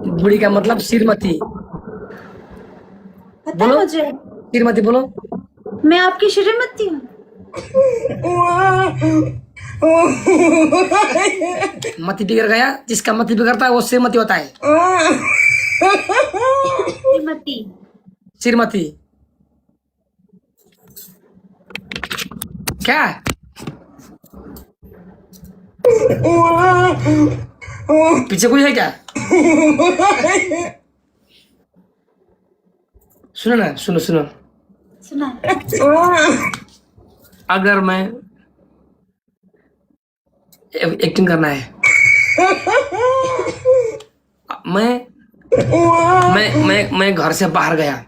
बूढ़ी का मतलब श्रीमती। पता है बोलो मुझे, श्रीमती बोलो। मैं आपकी श्रीमती हूँ। मती बिगड़ गया, जिसका मती बिगड़ता है वो श्रीमती होता है। श्रीमती। श्रीमती क्या? पीछे कोई है क्या? सुनो ना, सुनो सुनो। सुना। अगर मैं एक्टिंग करना है, मैं मैं घर से बाहर गया,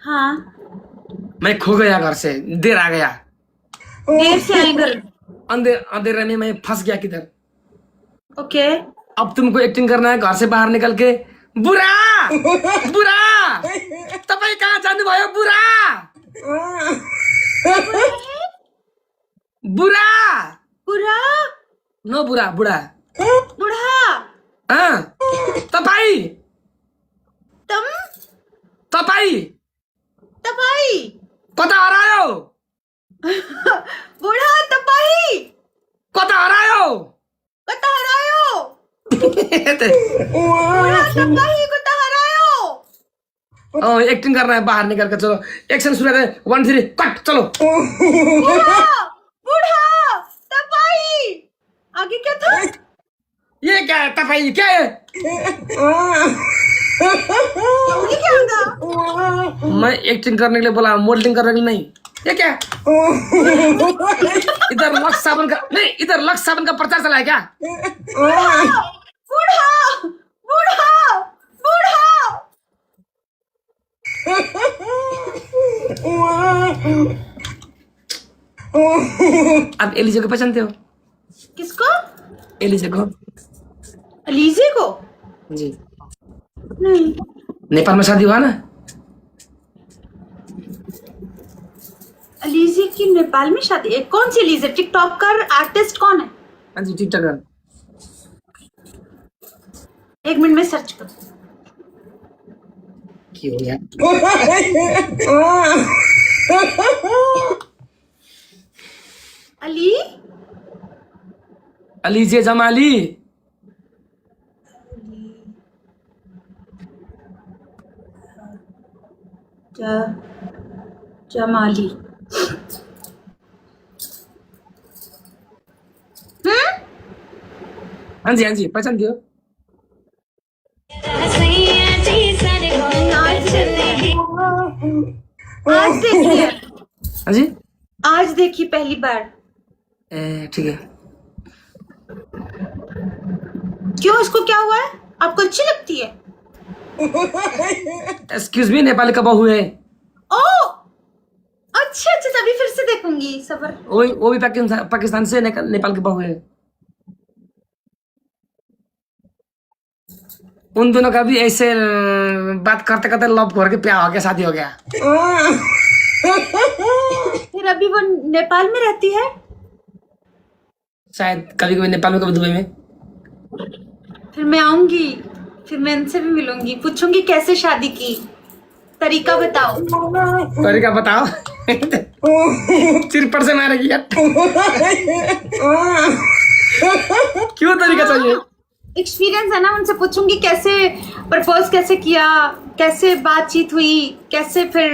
हाँ, मैं खो गया, घर से देर आ गया, देर से आए घर। अंधेरे में मैं फंस गया किधर। ओके। अब तुमको एक्टिंग करना है, घर से बाहर निकल के बुरा बुरा तपाईं कहाँ जानुभयो बुरा बुरा बुरा। नो बुरा बुढा बुढ़ा। तपाईं तुम। तपाईं तपाई। कता हरायो बुढ़ा तपाई। कता हरायो कता हरायो। बुढ़ा तपाई कता हरायो। एक्टिंग करना है, बाहर निकल कर चलो, एक्शन शुरू है, 1 3 कट चलो। बुढ़ा। बुढ़ा तपाई। आगे क्या था? ये क्या है? तपाईं क्या है? ये क्या होगा? मैं एक्टिंग करने के लिए बोला, मॉडलिंग करने के लिए नहीं। ये क्या? इधर लक्स साबुन का नहीं, इधर लक्स साबुन का प्रचार चला है क्या? बुढ़ा। बुढ़ा। बुढ़ा। बुढ़ा। आप एलिजा को पहचानते हो? किसको? एलिजा को? अलीजे को? जी, नहीं। नेपाल में शादी हुआ ना। अलीजे की नेपाल में शादी है? कौन सी अलीजे? टिकटॉकर आर्टिस्ट कौन है? हाँ जी, टिकटॉकर। 1 मिनट में सर्च कर। की हो गया? अली। अलीजे जमाली। जमाली। हाँ जी पहचानती हो? आज देखी है। हाँ जी, आज देखी पहली बार। ठीक है। क्यों, इसको क्या हुआ है? आपको अच्छी लगती है? एक्सक्यूज मी, नेपाली का बहू है। ओ अच्छा अच्छा, तभी फिर से देखूंगी, सबर। वो भी पाकिस्तान से नेपाल की बहू है। उन दोनों का भी ऐसे बात करते करते लव करके प्यार हो गया, शादी हो गया। फिर अभी वो नेपाल में रहती है? शायद कभी कभी नेपाल में, कभी दुबई में। फिर मैं आऊंगी, फिर मैं इनसे भी मिलूंगी, पूछूंगी कैसे शादी की, तरीका बताओ। तरीका बताओ। चिरपट से मारेगी यार। क्यों तरीका चाहिए? एक्सपीरियंस है ना, उनसे पूछूंगी कैसे प्रपोज कैसे किया, कैसे बातचीत हुई, कैसे फिर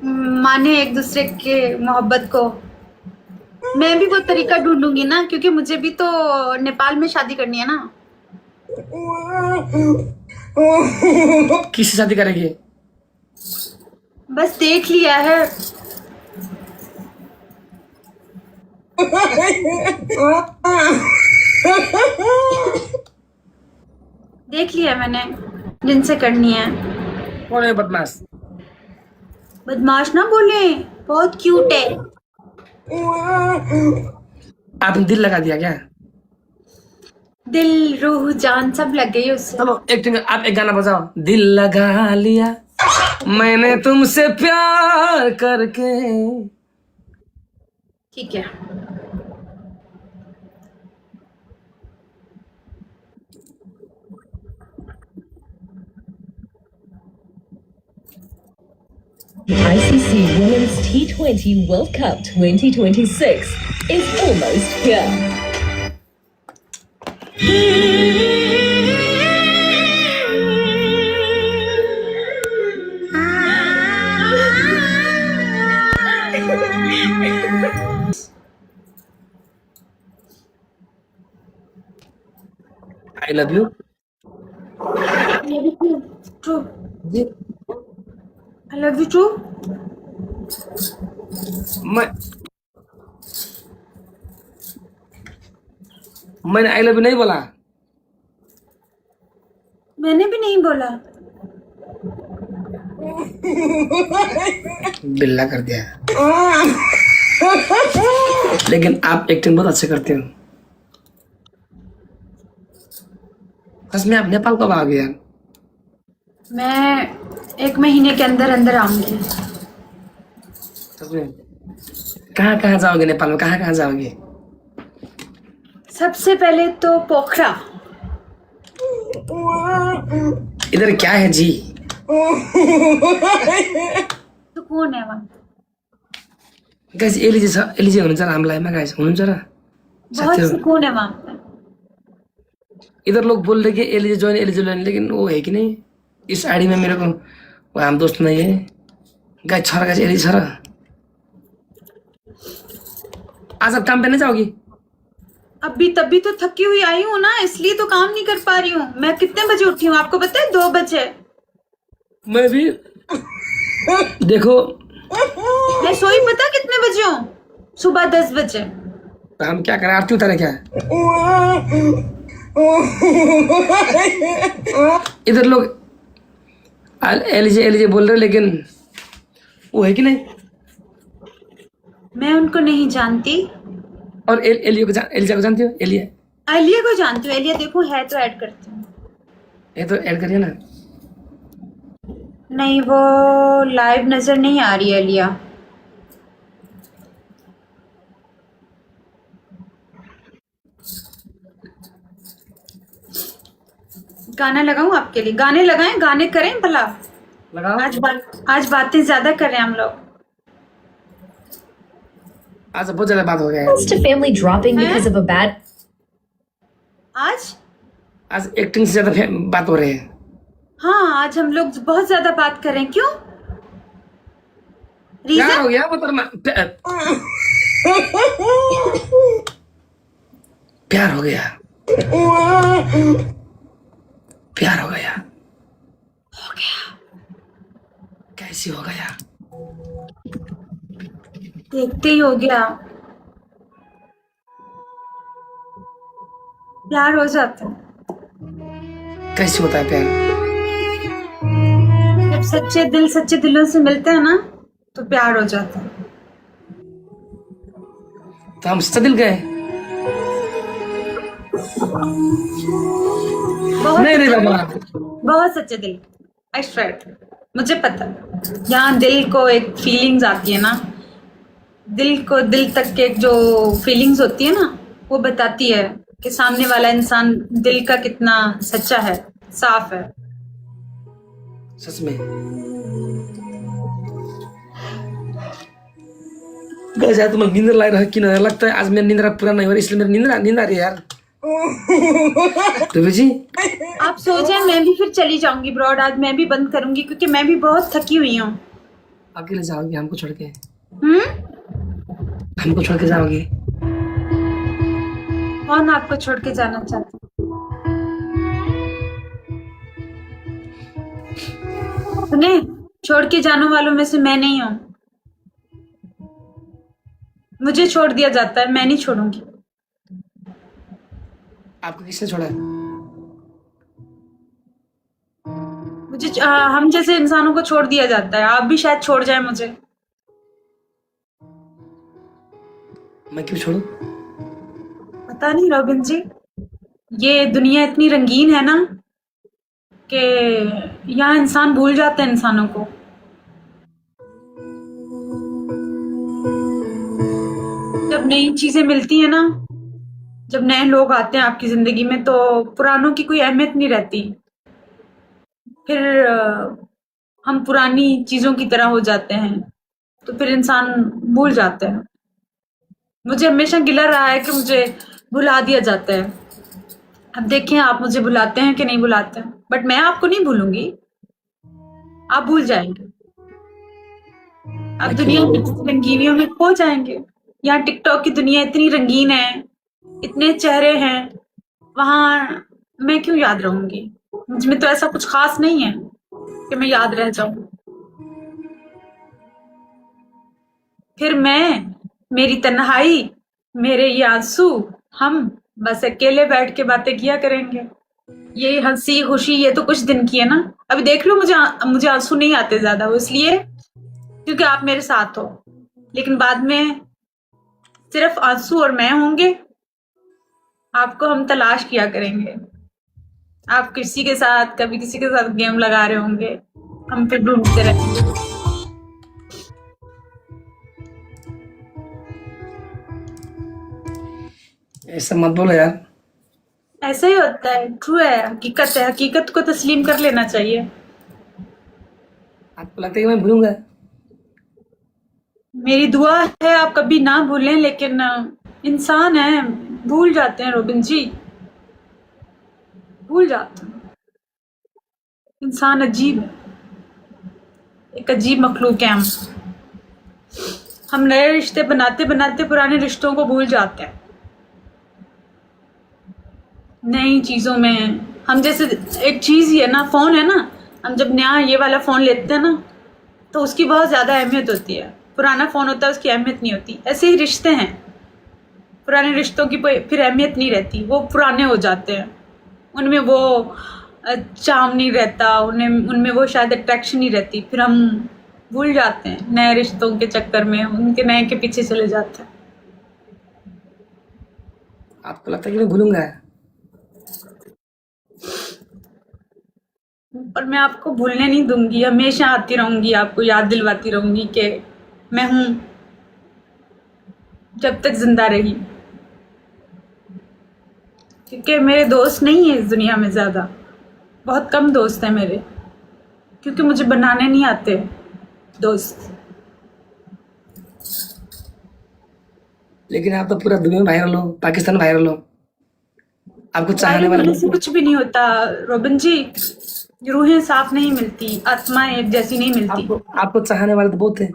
माने एक दूसरे के मोहब्बत को। मैं भी वो तरीका ढूंढूंगी ना, क्योंकि मुझे भी तो नेपाल में शादी करनी है ना। किससे शादी करेगी? बस देख लिया है। देख लिया मैंने जिनसे करनी है। कौन है बदमाश? बदमाश ना बोले, बहुत क्यूट है। आपने दिल लगा दिया क्या? दिल रूह जान सब लग गई उससे। चलो एक्टिंग, आप एक गाना बजाओ। दिल लगा लिया मैंने तुमसे प्यार करके। ठीक है। The ICC Women's T20 World Cup 2026 is almost here. I love you. True, I love you true. मैंने आई लव यू नहीं बोला। मैंने भी नहीं बोला। बिल्ला कर दिया। लेकिन आप एक्टिंग बहुत अच्छे करते हो। बस मैं आप नेपाल कब आ गया? मैं 1 महीने के अंदर अंदर आऊंगी। सच में? कहाँ कहाँ जाओगे नेपाल में? कहाँ कहाँ जाओगे? सबसे पहले तो पोखरा। इधर क्या है जी? सुकून है वहाँ, गाइस एलिजे हुनुहुन्छ र हाम्रो लाइभमा गाइस हुनुहुन्छ र बहुत साथीहरु? सुकून है वहाँ पे। इधर लोग बोल रहे कि एलिजे ज्वाइन, लेकिन वो है कि नहीं इस आईडी में मेरे को वो हम दोस्त नहीं है। गाइस छ र गाइस एलिजे छ र। आज आप काम पे नहीं जाओगी? अभी तभी तो थकी हुई आई हूँ ना, इसलिए तो काम नहीं कर पा रही हूँ। मैं कितने बजे उठी हूँ आपको पता है? 2 बजे। मैं भी देखो मैं सोई पता कितने बजे हूँ? सुबह 10 बजे। तो हम क्या करें, आरती उतारे क्या? इधर लोग एलिजे बोल रहे लेकिन वो है कि नहीं? मैं उनको नहीं जानती। और एलिजा को जानती हो? एलिया को जानती हूँ। एलिया देखो है तो ऐड करती हूँ। ये तो ऐड करिए ना। नहीं, वो लाइव नजर नहीं आ रही है एलिया। गाना लगाऊं आपके लिए? गाने लगाएं, गाने करें भला। लगाओ। आज बातें ज्यादा कर रहे हैं हम लोग। आज बहुत ज्यादा बात हो गया है। Comes to family dropping because of a bad. आज एक्टिंग से ज्यादा बात हो रही है। हाँ, आज हम लोग बहुत ज्यादा बात कर रहे हैं। क्यों? क्या रीजन? हो गया? प्यार हो गया। प्यार हो गया। कैसे हो गया? देखते ही हो गया। प्यार हो जाता है कैसे होता है प्यार? जब सच्चे दिलों से मिलते हैं ना तो प्यार हो जाता है। तो हम सच्चा दिल गए। नहीं बाबा, बहुत सच्चे दिल। आई स्वेयर, मुझे पता है। यहाँ दिल को एक फीलिंग्स आती है ना, दिल को दिल तक के जो फीलिंग्स होती है ना, वो बताती है कि सामने वाला इंसान दिल का कितना सच्चा है, साफ है। सच में गाइस यार तुम्हें नींद ला रहा किन लगता है आज मेरा नींद पूरा नहीं हो रहा, इसलिए मेरी नींद आ रही है यार। तो जी आप सो जाए, मैं भी फिर चली जाऊंगी ब्रॉड। आज मैं भी बंद करूंगी क्योंकि मैं भी बहुत थकी हुई हूँ। अकेले जाओगी हमको छोड़ के? हम्म? हमको छोड़ के जाओगी? कौन आपको छोड़ के जाना चाहता? सुने, छोड़ के जाने वालों में से मैं नहीं हूँ। मुझे छोड़ दिया जाता है, मैं नहीं छोड़ूंगी। आपको किसने छोड़ा है? मुझे हम जैसे इंसानों को छोड़ दिया जाता है। आप भी शायद छोड़ जाए मुझे। मैं क्यों छोड़ू? पता नहीं रॉबिन जी, ये दुनिया इतनी रंगीन है ना कि यहाँ इंसान भूल जाते हैं इंसानों को। जब नई चीजें मिलती है ना, जब नए लोग आते हैं आपकी जिंदगी में, तो पुरानों की कोई अहमियत नहीं रहती। फिर हम पुरानी चीजों की तरह हो जाते हैं, तो फिर इंसान भूल जाते हैं। मुझे हमेशा गिला रहा है कि मुझे भुला दिया जाता है। अब देखें आप मुझे भुलाते हैं कि नहीं भुलाते हैं, बट मैं आपको नहीं भूलूंगी, आप भूल जाएंगे। आप दुनिया की रंगीनियों में खो जाएंगे। यहाँ टिकटॉक की दुनिया इतनी रंगीन है, इतने चेहरे हैं, वहां मैं क्यों याद रहूंगी? मुझ में तो ऐसा कुछ खास नहीं है कि मैं याद रह जाऊं। फिर मैं, मेरी तन्हाई, मेरे ये आंसू, हम बस अकेले बैठ के बातें किया करेंगे। ये हंसी खुशी ये तो कुछ दिन की है ना। अभी देख लो मुझे आंसू नहीं आते ज्यादा, वो इसलिए क्योंकि आप मेरे साथ हो, लेकिन बाद में सिर्फ आंसू और मैं होंगे। आपको हम तलाश किया करेंगे। आप किसी के साथ, कभी किसी के साथ गेम लगा रहे होंगे, हम फिर ढूंढते रहेंगे। ऐसा मत बोलो यार। ऐसा ही होता है, ट्रू है, हकीकत है, हकीकत को तस्लीम कर लेना चाहिए। आपको लगता है कि मैं भूलूंगा? मेरी दुआ है आप कभी ना भूलें, लेकिन इंसान है, भूल जाते हैं रोबिन जी, भूल जाते हैं। इंसान अजीब है, एक अजीब मखलूक है हम नए रिश्ते बनाते बनाते पुराने रिश्तों को भूल जाते हैं। नई चीजों में हम, जैसे एक चीज ही है ना, फोन है ना, हम जब नया ये वाला फोन लेते हैं ना, तो उसकी बहुत ज्यादा अहमियत होती है। पुराना फोन होता है, उसकी अहमियत नहीं होती। ऐसे ही रिश्ते हैं, पुराने रिश्तों की फिर अहमियत नहीं रहती, वो पुराने हो जाते हैं, उनमें वो चार्म नहीं रहता, उनमें वो शायद अट्रैक्शन नहीं रहती, फिर हम भूल जाते हैं नए रिश्तों के चक्कर में, उनके नए के पीछे चले जाते हैं। आपको लगता है कि मैं भूलूंगा? और मैं आपको भूलने नहीं दूंगी, हमेशा आती रहूंगी, आपको याद दिलवाती रहूंगी कि मैं हूं, जब तक जिंदा रही। क्योंकि मेरे दोस्त नहीं है इस दुनिया में ज्यादा, बहुत कम दोस्त हैं मेरे, क्योंकि मुझे बनाने नहीं आते दोस्त। लेकिन आप तो पूरा दुनिया में वायरल हो, पाकिस्तान वायरल हो। आपको चाहने वाले वायरल से कुछ भी नहीं होता रोबिन जी, रूहें साफ नहीं मिलती, आत्माएं एक जैसी नहीं मिलती। आपको चाहने वाले तो बहुत है।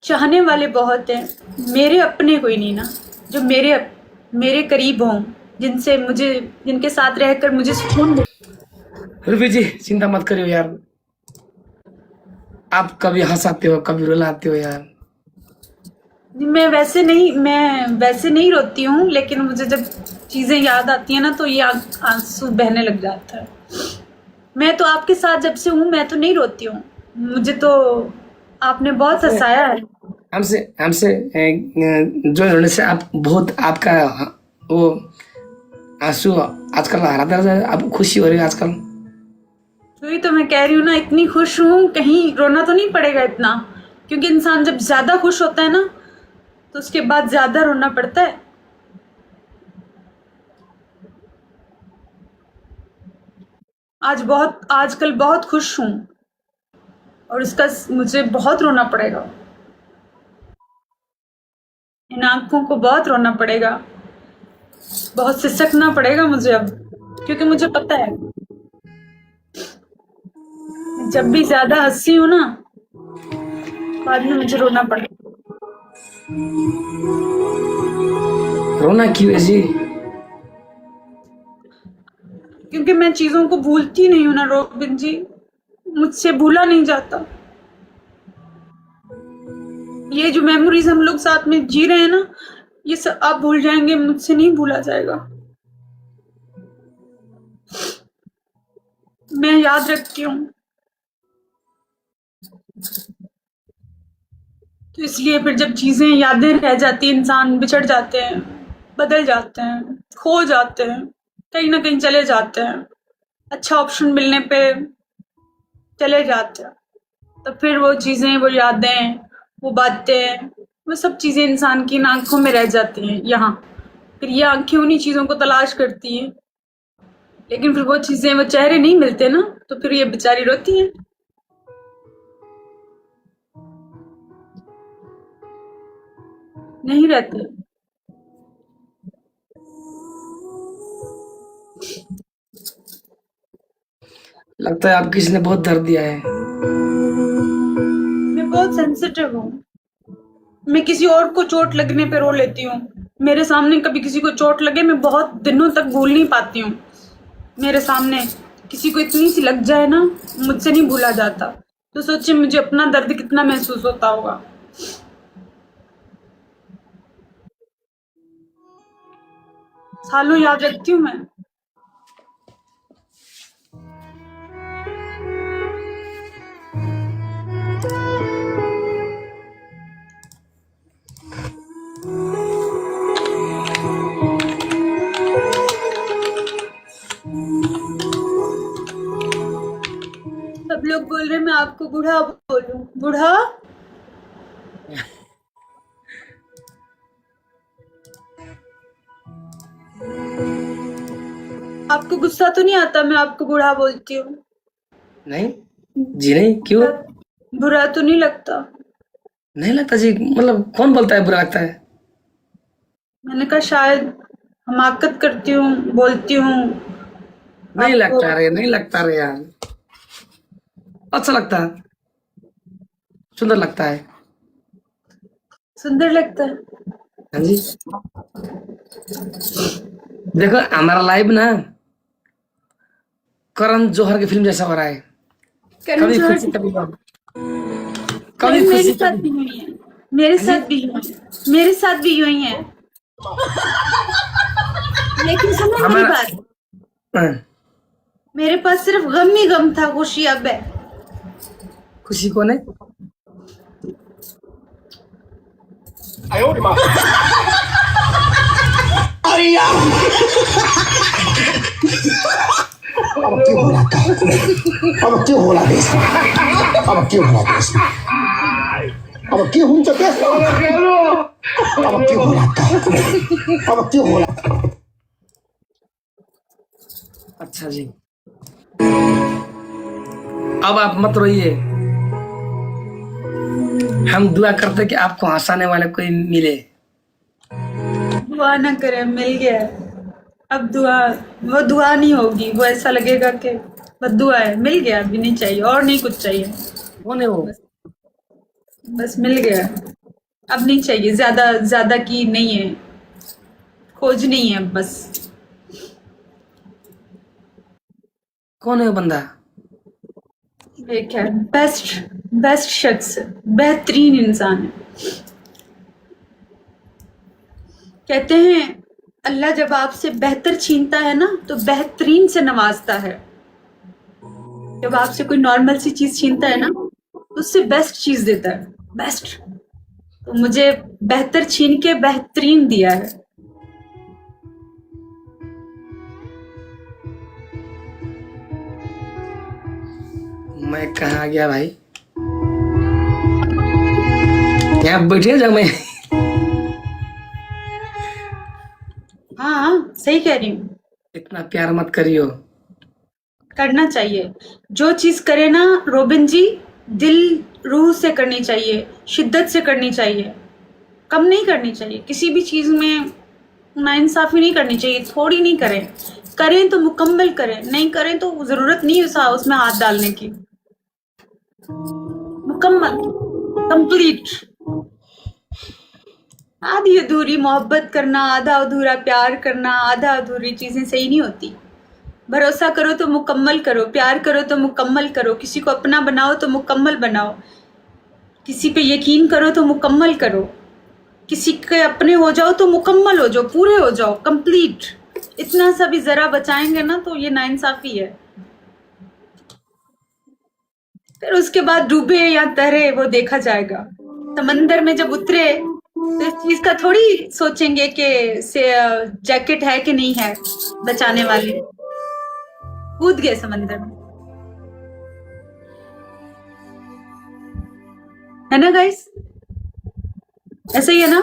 चाहने वाले बहुत हैं, मेरे अपने कोई नहीं ना, जो मेरे करीब हों, जिनके साथ रहकर मुझे सुकून मिले। रुबी जी चिंता मत करियो यार, आप कभी हंसाते हो कभी रुलाते हो यार। मैं वैसे नहीं रोती हूँ, लेकिन मुझे जब चीजें याद आती है ना, तो ये आंसू बहने लग जाता है। मैं तो आपके साथ जब से हूँ, मैं तो नहीं रोती हूँ, मुझे तो आपने बहुत हंसाया है। हमसे जो होने से आप बहुत, आपका वो आंसू आजकल हराता रहता है, आपको खुशी हो रही है आजकल। वही तो मैं कह रही हूँ ना, इतनी खुश हूँ, कहीं रोना तो नहीं पड़ेगा इतना, क्योंकि इंसान जब ज्यादा खुश होता है ना, तो उसके बाद ज्यादा रोना पड़ता है। आजकल बहुत खुश हूँ, और इसका मुझे बहुत रोना पड़ेगा, इन आंखों को बहुत रोना पड़ेगा, बहुत सिसकना पड़ेगा मुझे अब, क्योंकि मुझे पता है जब भी ज्यादा हंसी हूं ना, बाद में मुझे रोना पड़ेगा। रोना क्यों है जी? क्योंकि मैं चीजों को भूलती नहीं हूं ना रोबिन जी, मुझसे भूला नहीं जाता। ये जो मेमोरीज हम लोग साथ में जी रहे हैं ना, ये सब आप भूल जाएंगे, मुझसे नहीं भूला जाएगा। मैं याद रखती हूँ, तो इसलिए फिर जब चीजें, यादें रह जाती हैं, इंसान बिछड़ जाते हैं, बदल जाते हैं, खो जाते हैं, कहीं ना कहीं चले जाते हैं, अच्छा ऑप्शन मिलने पे चले जाते हैं, तो फिर वो चीजें, वो यादें, वो बातें, वो सब चीजें इंसान की आंखों में रह जाती हैं यहाँ। फिर ये आंखें उन्हीं चीजों को तलाश करती हैं, लेकिन फिर वो चीजें, वो चेहरे नहीं मिलते ना, तो फिर ये बेचारी रोती हैं। नहीं रहते। लगता है आप किसी ने बहुत दर्द दिया है। मैं बहुत सेंसिटिव हूँ। मैं किसी और को चोट लगने पे रो लेती हूँ। मेरे सामने कभी किसी को चोट लगे, मैं बहुत दिनों तक भूल नहीं पाती हूँ। मेरे सामने किसी को इतनी सी लग जाए ना, मुझसे नहीं भूला जाता। तो सोचिए मुझे अपना दर्द कितना महसूस होता होगा। सालों याद रखती हूँ मैं। सब लोग बोल रहे हैं मैं आपको बूढ़ा बोलूं। बूढ़ा? आपको गुस्सा तो नहीं आता मैं आपको बूढ़ा बोलती हूँ? नहीं जी, नहीं, क्यों? बुरा तो नहीं लगता? नहीं लगता जी, मतलब कौन बोलता है बुरा लगता है? मैंने कहा शायद हमाकत करती हूँ, बोलती हूँ। नहीं आपको लगता रे, नहीं लगता रे यार, अच्छा लगता है, सुंदर लगता है। सुंदर लगता है। हाँ जी, देखो हमारा लाइव ना करण जौहर की फिल्म जैसा हो रहा है। करण कभी जौहर खुशी, कभी गम, मेरे कभी खुशी, साथ कभी भी हुई है। मेरे हाँ जी? साथ भी हुई है। मेरे साथ भी हुई है। लेकिन सुनो मेरी हमारा बात, हाँ, मेरे पास सिर्फ गम ही गम था, खुशी अब है। खुशी कौन है? अब क्यों हो रहा था? अब क्यों हो रहा देश में? अब क्यों हो रहा देश में? अब क्यों हम चुके? अब क्यों हो रहा था? अब क्यों हो रहा? अच्छा जी, अब आप मत रोइए, हम दुआ करते कि आपको हंसाने वाले कोई मिले। दुआ ना करे, मिल गया है। अब दुआ, वो दुआ नहीं होगी, वो ऐसा लगेगा कि बस दुआ है, मिल गया, अभी नहीं चाहिए और नहीं कुछ चाहिए। कौन है वो? बस मिल गया, अब नहीं चाहिए, ज्यादा ज्यादा की नहीं है, खोज नहीं है, बस। कौन है वो बंदा? एक है बेस्ट, बेस्ट शख्स, बेहतरीन इंसान है। कहते हैं अल्लाह जब आपसे बेहतर छीनता है ना तो बेहतरीन से नवाजता है। जब आपसे कोई नॉर्मल सी चीज छीनता है ना तो उससे बेस्ट चीज देता है, बेस्ट। तो मुझे बेहतर छीन के बेहतरीन दिया है। मैं कहाँ गया भाई? यहाँ बैठे जब मैं हाँ हाँ, सही कह रही हूँ। इतना प्यार मत करियो। करना चाहिए जो चीज करे ना रोबिन जी, दिल रूह से करनी चाहिए, शिद्दत से करनी चाहिए, कम नहीं करनी चाहिए। किसी भी चीज में नाइंसाफी नहीं करनी चाहिए, थोड़ी नहीं करें। करें तो मुकम्मल करें, नहीं करें तो जरूरत नहीं है उसमें हाथ डालने की। मुकम्मल, कंप्लीट। आधी अधूरी मोहब्बत करना, आधा अधूरा प्यार करना, आधा अधूरी चीजें सही नहीं होती। भरोसा करो तो मुकम्मल करो, प्यार करो तो मुकम्मल करो, किसी को अपना बनाओ तो मुकम्मल बनाओ, किसी पे यकीन करो तो मुकम्मल करो, किसी के अपने हो जाओ तो मुकम्मल हो जाओ, पूरे हो जाओ, कंप्लीट। इतना सा भी जरा बचाएंगे ना तो ये नाइंसाफी है। फिर उसके बाद डूबे या तैरे वो देखा जाएगा। समंदर में जब उतरे तो इस चीज का थोड़ी सोचेंगे कि से जैकेट है कि नहीं है बचाने वाली। कूद गए समंदर में, है ना गाइस? ऐसा ही है ना?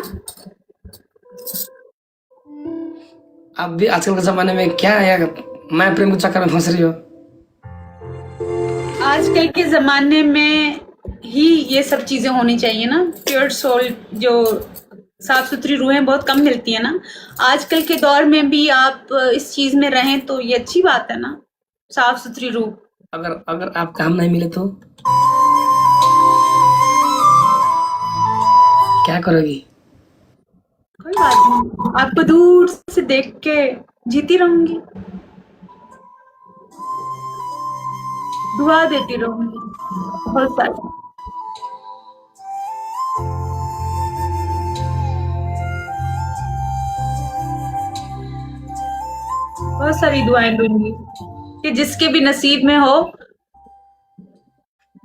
अब भी आजकल के जमाने में क्या है यार, मैं प्रेम के चक्कर में फंस रही हो। आजकल के जमाने में ही ये सब चीजें होनी चाहिए ना। प्योर सोल जो साफ सुथरी रूहें बहुत कम मिलती है ना। आजकल के दौर में भी आप इस चीज में रहें तो ये अच्छी बात है ना, साफ सुथरी रूह। अगर अगर आप काम नहीं मिले तो क्या करोगी? कोई बात नहीं, आपको दूर से देख के जीती रहूंगी, दुआ देती रहूंगी बहुत सारी। बहुत सारी दुआएं दूंगी कि जिसके भी नसीब में हो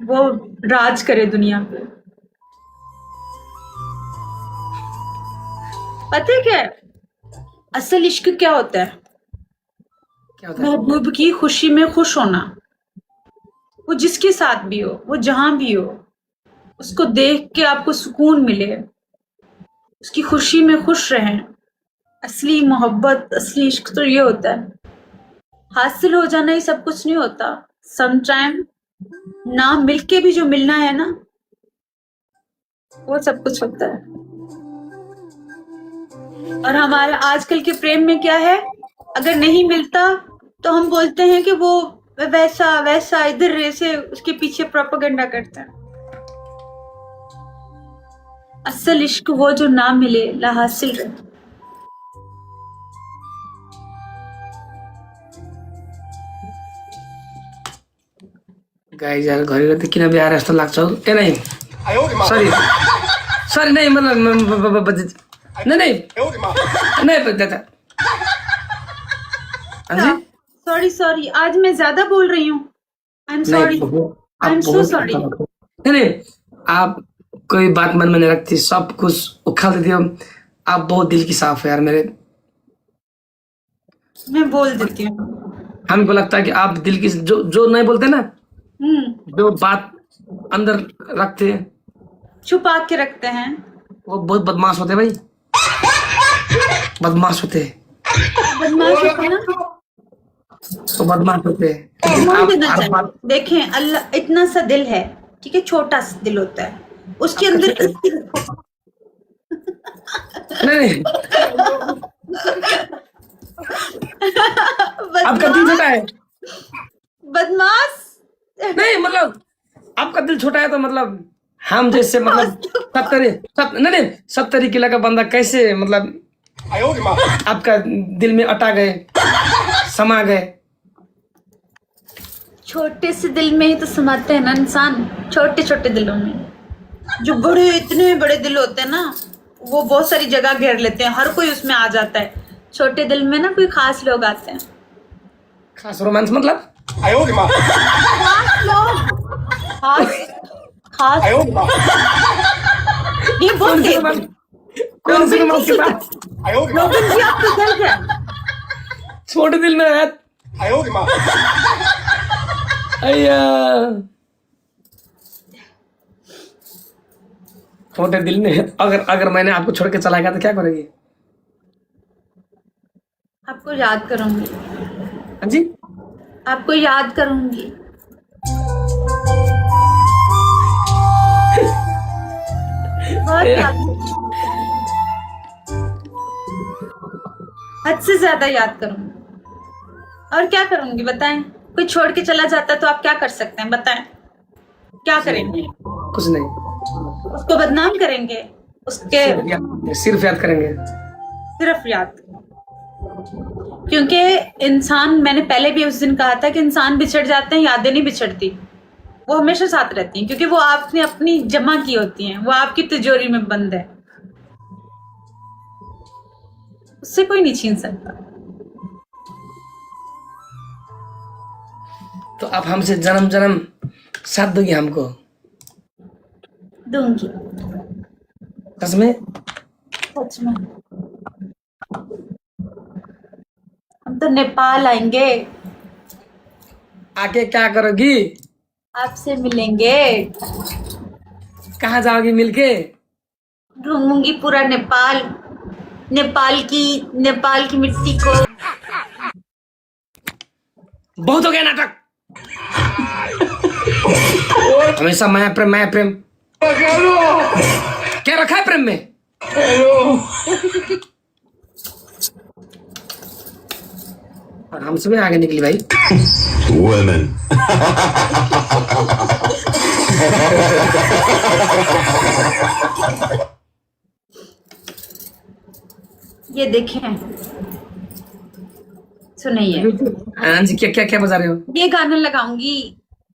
वो राज करे दुनिया पे। पता है क्या है? असल इश्क क्या होता है? क्या होता है? महबूब की खुशी में खुश होना। वो जिसके साथ भी हो, वो जहां भी हो, उसको देख के आपको सुकून मिले, उसकी खुशी में खुश रहें। असली मोहब्बत, असली इश्क तो ये होता है। हासिल हो जाना ही सब कुछ नहीं होता। समटाइम ना मिलके भी जो मिलना है ना, वो सब कुछ होता है। और हमारा आजकल के प्रेम में क्या है, अगर नहीं मिलता तो हम बोलते हैं कि वो वैसा वैसा, इधर ऐसे, उसके पीछे प्रोपेगेंडा करते हैं। असल इश्क वो जो ना मिले, ला हासिल रहे। गाइस यार घरि किन बिहार जस्तो लाग्छ हौ। ए नहीं 哎呦我的妈！ सॉरी सॉरी नहीं मतलब नहीं नहीं 哎呦我的妈！ नहीं दादा। हाँ जी सॉरी सॉरी, आज मैं ज्यादा बोल रही हूँ। I am sorry, I am so sorry. नहीं नहीं आप कोई बात मन में नहीं रखती, सब कुछ उखाड़ देती हो। आप बहुत दिल की साफ है यार मेरे। मैं बोल देती हूँ। हमको लगता है कि आप दिल की जो जो नहीं बोलते ना, जो बात अंदर रखते हैं, छुपा के रखते हैं, वो बहुत बदमाश होते हैं भाई, बदमाश होते हैं, बदमाश होते हैं ना। तो बदमाश होते हैं। मान देना हर चाहिए। बात- देखें, अल्लाह इतना सा दिल है, ठीक है, छोटा सा दिल होता है, उसके अंदर नहीं नहीं आपका दिल छोटा है। बदमाश। नहीं मतलब आपका दिल छोटा है तो मतलब हम जैसे मतलब 70 किलो का बंदा कैसे मतलब 哎呦我的妈！ आपका दिल में अटा गए, समा गए। छोटे से दिल में ही तो समाते हैं ना इंसान, छोटे छोटे दिलों में। जो बड़े, इतने बड़े दिल होते हैं ना, वो बहुत सारी जगह घेर लेते हैं, हर कोई उसमें आ जाता है। छोटे दिल में ना कोई खास लोग आते हैं। खास रोमांस मतलब 哎呦我的妈！ खास लोग, खास खास 哎呦我的妈！ ये बहुत कौन सी रोमांस कौन सी रोमांस की बात? 哎呦我的妈！ रोबिन जी आपको दर्द है। छोटे दिल में है। 哎呦我的妈！ अय्या छोटे दिल में है। अगर अगर मैंने आपको छोड़ के चला गया तो क्या करोगी? आपको याद करूंगी, हाँ जी आपको याद करूंगी। बहुत याद करूंगी। हद से ज्यादा याद करूंगी। और क्या करूंगी बताएं? कोई छोड़ के चला जाता तो आप क्या कर सकते हैं बताएं? क्या करेंगे? कुछ नहीं, उसको बदनाम करेंगे, उसके सिर्फ याद करेंगे। सिर्फ याद। क्योंकि इंसान, मैंने पहले भी उस दिन कहा था कि इंसान बिछड़ जाते हैं, यादें नहीं बिछड़ती, वो हमेशा साथ रहती हैं, क्योंकि वो आपने अपनी जमा की होती हैं, वो आपकी तिजोरी में बंद है, उससे कोई नहीं छीन सकता। तो आप हमसे जन्म जन्म साथ दोगी हमको? दूंगी, सच में? सच में। हम तो नेपाल आएंगे, आके क्या करोगी? आपसे मिलेंगे, कहाँ जाओगी मिलके? घूमूंगी पूरा नेपाल, नेपाल की मिट्टी को। बहुत हो गया नाटक। हमेशा माया प्रेम क्या रखा है प्रेम में? हमसे भी आगे निकली भाई। Women. ये देखें, सुनिए, हाँ जी, क्या क्या क्या बजा रहे हो? ये गाना लगाऊंगी